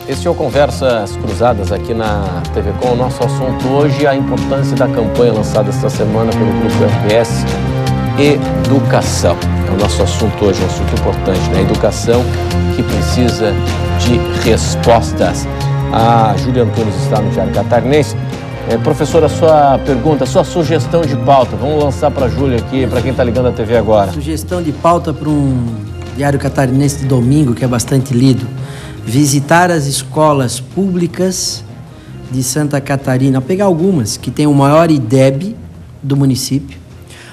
Este é o Conversas Cruzadas aqui na TV Com. O nosso assunto hoje é a importância da campanha lançada esta semana pelo Grupo RPS, Educação. É o nosso assunto hoje, um assunto importante, né? Educação que precisa de respostas. A Júlia Antunes está no Diário Catarinense. Professora, sua pergunta, sua sugestão de pauta. Vamos lançar para a Júlia aqui, para quem está ligando a TV agora. Sugestão de pauta para um Diário Catarinense de domingo, que é bastante lido. Visitar as escolas públicas de Santa Catarina. Vou pegar algumas que têm o maior IDEB do município,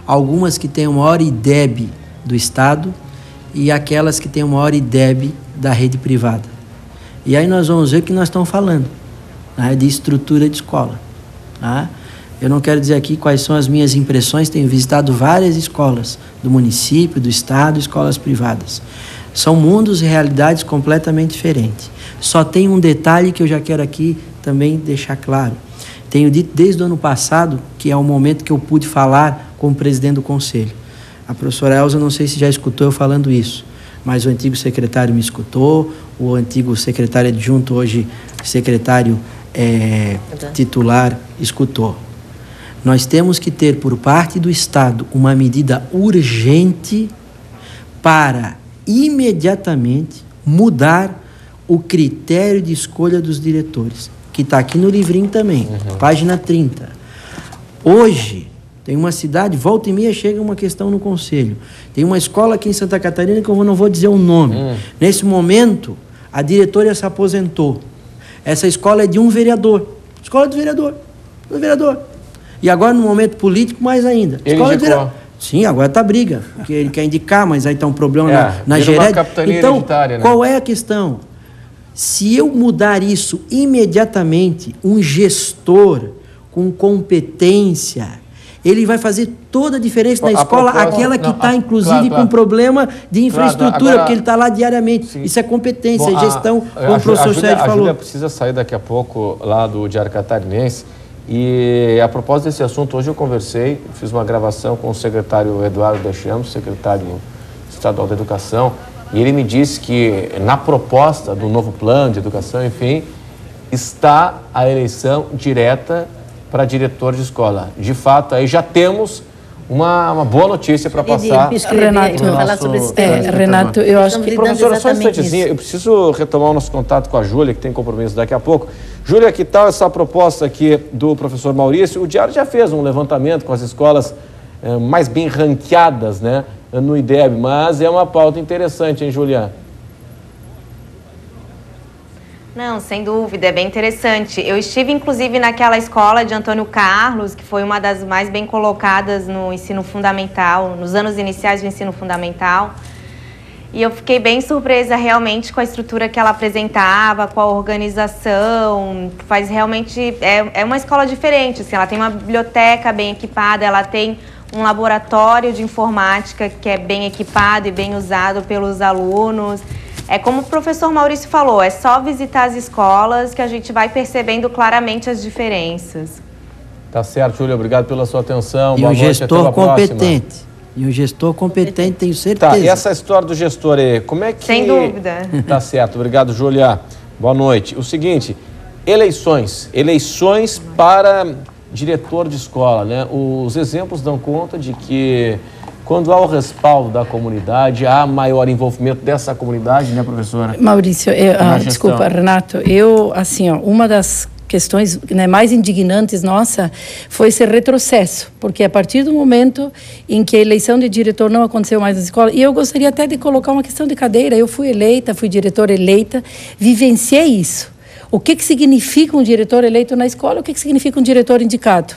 algumas que têm o maior IDEB do estado e aquelas que têm o maior IDEB da rede privada. E aí nós vamos ver o que nós estamos falando, né, de estrutura de escola. Tá? Eu não quero dizer aqui quais são as minhas impressões, tenho visitado várias escolas do município, do estado, escolas privadas. São mundos e realidades completamente diferentes. Só tem um detalhe que eu já quero aqui também deixar claro. Tenho dito desde o ano passado, que é o momento que eu pude falar com o presidente do conselho. A professora Elza, não sei se já escutou eu falando isso, mas o antigo secretário me escutou, o antigo secretário adjunto, hoje secretário titular, escutou. Nós temos que ter, por parte do Estado, uma medida urgente para imediatamente mudar o critério de escolha dos diretores, que está aqui no livrinho também, página 30. Hoje, tem uma cidade, volta e meia chega uma questão no conselho. Tem uma escola aqui em Santa Catarina que eu não vou dizer o nome. Nesse momento, a diretora se aposentou. Essa escola é de um vereador. Escola do vereador. E agora, no momento político, mais ainda. Ele escola indicou. do vereador. Sim, agora está briga, porque ele quer indicar, mas aí está um problema na gerência. Então, né? Qual é a questão? Se eu mudar isso imediatamente, um gestor com competência, ele vai fazer toda a diferença na escola, aquela que está, inclusive, com problema de infraestrutura, agora, porque ele está lá diariamente. Sim. Isso é competência, é gestão, como o professor Sérgio falou. A Júlia precisa sair daqui a pouco lá do Diário Catarinense. E a propósito desse assunto, hoje eu conversei, fiz uma gravação com o secretário Eduardo Deschamps, secretário estadual da Educação, e ele me disse que na proposta do novo plano de educação, enfim, está a eleição direta para diretor de escola. De fato, aí já temos uma boa notícia para passar. Renato, eu acho que... Professora, só um instantezinho, eu preciso retomar o nosso contato com a Júlia, que tem compromisso daqui a pouco. Júlia, que tal essa proposta aqui do professor Maurício? O Diário já fez um levantamento com as escolas mais bem ranqueadas, né, no IDEB, mas é uma pauta interessante, hein, Júlia? Não, sem dúvida, é bem interessante. Eu estive, inclusive, naquela escola de Antônio Carlos, que foi uma das mais bem colocadas no ensino fundamental, nos anos iniciais do ensino fundamental. E eu fiquei bem surpresa, realmente, com a estrutura que ela apresentava, com a organização. Faz realmente... É uma escola diferente, assim, ela tem uma biblioteca bem equipada, ela tem um laboratório de informática que é bem equipado e bem usado pelos alunos. É como o professor Maurício falou, é só visitar as escolas que a gente vai percebendo claramente as diferenças. Tá certo, Júlia, obrigado pela sua atenção. E o gestor competente. E o gestor competente, tenho certeza. Tá, e essa história do gestor aí, como é que... Sem dúvida. Tá certo, obrigado, Júlia. Boa noite. O seguinte, eleições para diretor de escola, né? Os exemplos dão conta de que quando há o respaldo da comunidade, há maior envolvimento dessa comunidade, né, professora? Maurício, desculpa, Renato, uma das questões, né, mais indignantes nossa foi esse retrocesso, porque a partir do momento em que a eleição de diretor não aconteceu mais na escola, e eu gostaria até de colocar uma questão de cadeira, eu fui eleita, fui diretora eleita, vivenciei isso. O que significa um diretor eleito na escola? O que significa um diretor indicado?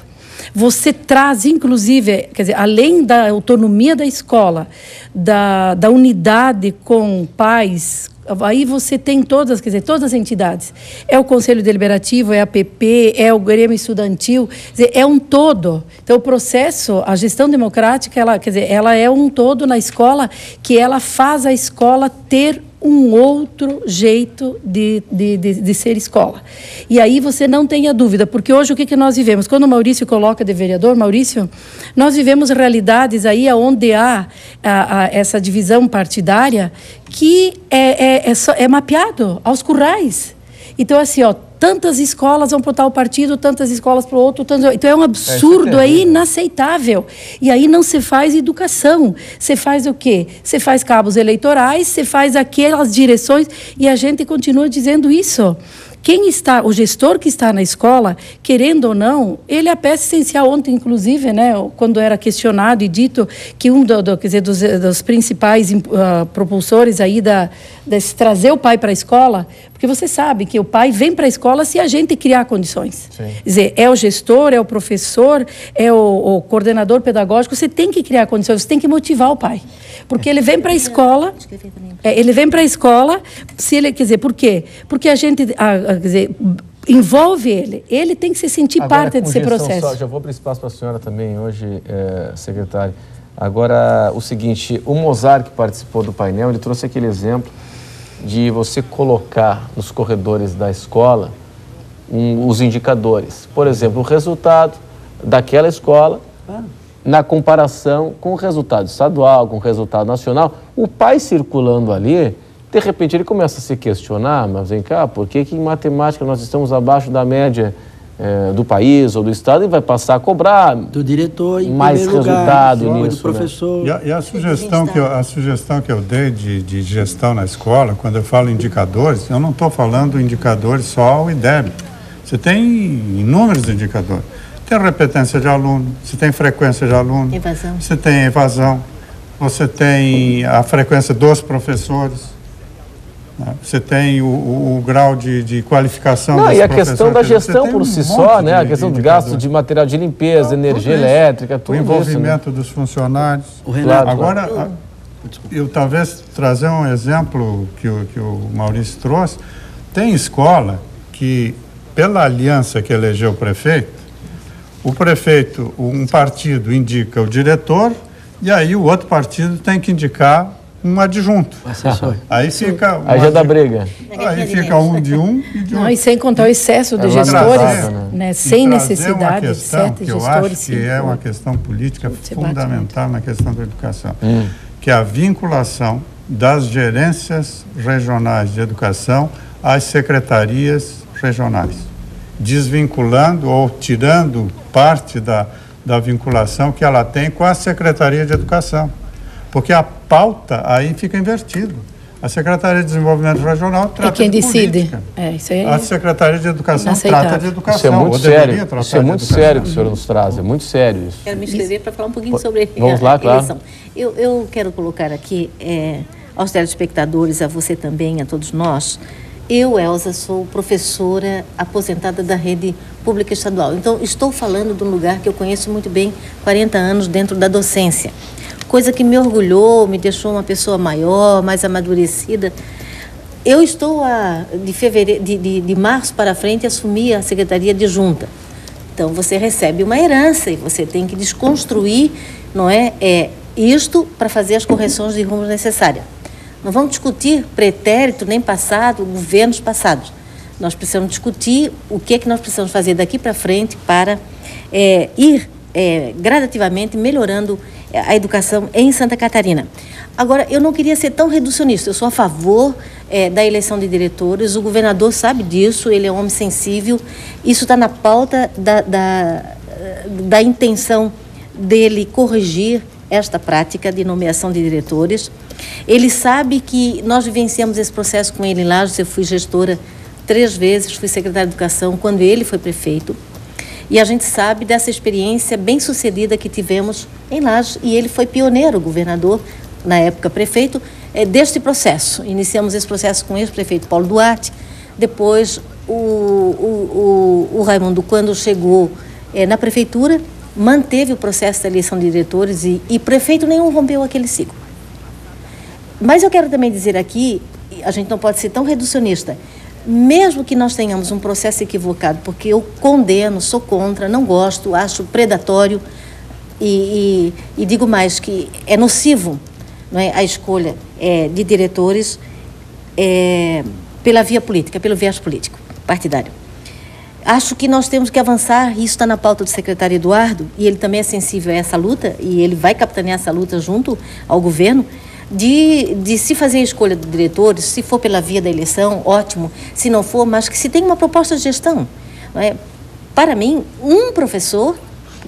Você traz, inclusive, quer dizer, além da autonomia da escola, da unidade com pais, aí você tem todas as entidades. É o Conselho Deliberativo, é a PP, é o Grêmio Estudantil, quer dizer, é um todo. Então, o processo, a gestão democrática, ela é um todo na escola, que ela faz a escola ter um outro jeito de ser escola. E aí você não tenha dúvida, porque hoje o que nós vivemos? Quando o Maurício coloca de vereador, Maurício, nós vivemos realidades aí onde há essa divisão partidária que é mapeado aos currais. Então, assim, ó, tantas escolas vão para tal partido, tantas escolas para o outro. Então, é um absurdo, é inaceitável. E aí não se faz educação. Você faz o quê? Você faz cabos eleitorais, você faz aquelas direções, e a gente continua dizendo isso. O gestor que está na escola, querendo ou não, ele é a peça essencial. Ontem, inclusive, né, quando era questionado e dito que dos principais propulsores aí de trazer o pai para a escola, porque você sabe que o pai vem para a escola se a gente criar condições. Sim. Quer dizer, é o gestor, é o professor, é o coordenador pedagógico, você tem que criar condições, você tem que motivar o pai. Porque ele vem para a escola, se ele, quer dizer, por quê? Porque a gente, quer dizer, envolve ele tem que se sentir parte desse processo. Já vou abrir espaço para a senhora também hoje, secretária. Agora, o seguinte, o Mozart, que participou do painel, ele trouxe aquele exemplo de você colocar nos corredores da escola os indicadores. Por exemplo, o resultado daquela escola na comparação com o resultado estadual, com o resultado nacional. O pai circulando ali, de repente ele começa a se questionar, mas vem cá, por que em matemática nós estamos abaixo da média do país ou do estado, e vai passar a cobrar do diretor em mais resultado lugar, nisso, do professor. Né? E a sugestão que eu dei de gestão na escola, quando eu falo indicadores, eu não estou falando indicadores só o IDEB. Você tem inúmeros indicadores. Tem repetência de aluno, você tem frequência de aluno, você tem evasão, você tem a frequência dos professores. Você tem o grau de qualificação dos professores. E a questão da gestão por si só, né? A questão do gasto de material de limpeza, energia elétrica, tudo isso. O envolvimento dos funcionários. Agora, eu talvez trazer um exemplo que o Maurício trouxe. Tem escola que, pela aliança que elegeu o prefeito, um partido indica o diretor, e aí o outro partido tem que indicar um adjunto. Aí fica... Aí já dá briga. Aí fica um de um e de outro. E sem contar o excesso de gestores, né? Sem necessidade de certos gestores. Eu acho que é uma questão política fundamental na questão da educação, que é a vinculação das gerências regionais de educação às secretarias regionais, desvinculando ou tirando parte da vinculação que ela tem com a Secretaria de Educação. Porque a pauta aí fica invertido. A Secretaria de Desenvolvimento Regional trata quem de decide. política. Isso aí a Secretaria de Educação trata de educação. Isso é muito sério. Isso é muito sério que o senhor nos traz. É muito sério isso. Quero me inscrever para falar um pouquinho sobre Vamos lá, claro. eleição. Eu quero colocar aqui aos telespectadores, a você também, a todos nós. Eu, Elza, sou professora aposentada da rede pública estadual. Então, estou falando de um lugar que eu conheço muito bem, 40 anos dentro da docência. Coisa que me orgulhou, me deixou uma pessoa maior, mais amadurecida. Eu estou, de março para frente, assumi a Secretaria de Junta. Então, você recebe uma herança e você tem que desconstruir, não é? Isto para fazer as correções de rumos necessárias. Não vamos discutir pretérito nem passado, governos passados. Nós precisamos discutir o que é que nós precisamos fazer daqui para frente para ir gradativamente melhorando a educação em Santa Catarina. Agora, eu não queria ser tão reducionista, eu sou a favor da eleição de diretores, o governador sabe disso, ele é um homem sensível, isso está na pauta da intenção dele corrigir esta prática de nomeação de diretores. Ele sabe que nós vivenciamos esse processo com ele em Lages. Eu fui gestora 3 vezes, fui secretária de Educação quando ele foi prefeito. E a gente sabe dessa experiência bem-sucedida que tivemos em Lages. E ele foi pioneiro, o governador, na época prefeito, deste processo. Iniciamos esse processo com o ex-prefeito Paulo Duarte. Depois, o Raimundo, quando chegou na prefeitura, manteve o processo da eleição de diretores e prefeito nenhum rompeu aquele ciclo. Mas eu quero também dizer aqui, a gente não pode ser tão reducionista, mesmo que nós tenhamos um processo equivocado, porque eu condeno, sou contra, não gosto, acho predatório e digo mais que é nocivo, não é, a escolha de diretores pela via política, pelo viés político, partidário. Acho que nós temos que avançar, e isso está na pauta do secretário Eduardo, e ele também é sensível a essa luta, e ele vai capitanear essa luta junto ao governo, de se fazer a escolha de diretores, se for pela via da eleição, ótimo, se não for, mas que se tenha uma proposta de gestão. Não é? Para mim, um professor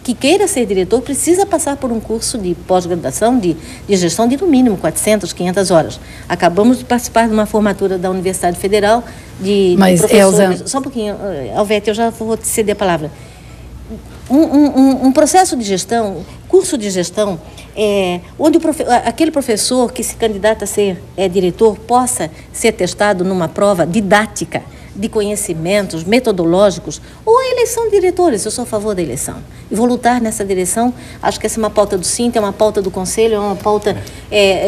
que queira ser diretor precisa passar por um curso de pós-graduação de gestão de no mínimo 400, 500 horas. Acabamos de participar de uma formatura da Universidade Federal de professores... Elza... Só um pouquinho, Alvete, eu já vou te ceder a palavra. Um processo de gestão, curso de gestão, onde aquele professor que se candidata a ser diretor possa ser testado numa prova didática, de conhecimentos metodológicos, ou a eleição de diretores. Eu sou a favor da eleição e vou lutar nessa direção. Acho que essa é uma pauta do Cinta, é uma pauta do Conselho, é uma pauta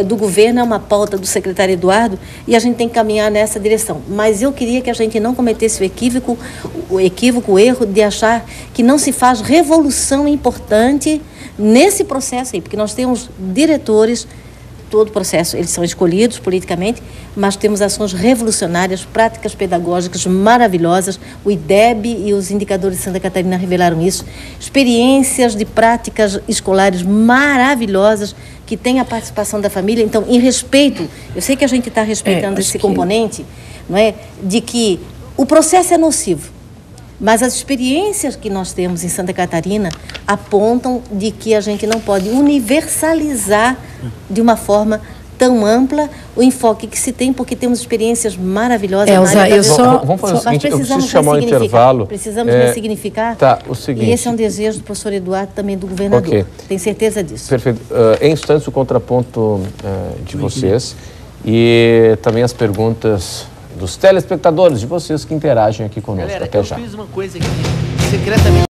do governo, é uma pauta do secretário Eduardo, e a gente tem que caminhar nessa direção. Mas eu queria que a gente não cometesse o erro de achar que não se faz revolução importante nesse processo aí, porque nós temos diretores. Todo o processo, eles são escolhidos politicamente, mas temos ações revolucionárias, práticas pedagógicas maravilhosas. O IDEB e os indicadores de Santa Catarina revelaram isso. Experiências de práticas escolares maravilhosas, que têm a participação da família. Então, em respeito, eu sei que a gente está respeitando esse componente, não é? De que o processo é nocivo. Mas as experiências que nós temos em Santa Catarina apontam de que a gente não pode universalizar de uma forma tão ampla o enfoque que se tem, porque temos experiências maravilhosas. Elza, vamos fazer o seguinte, eu preciso chamar o intervalo. Precisamos ressignificar. Tá, o seguinte. E esse é um desejo do professor Eduardo, também do governador. Okay. Tenho certeza disso. Perfeito. Em instantes, o contraponto de vocês e também as perguntas dos telespectadores, de vocês que interagem aqui conosco. Galera, até já. Eu fiz uma coisa aqui, secretamente.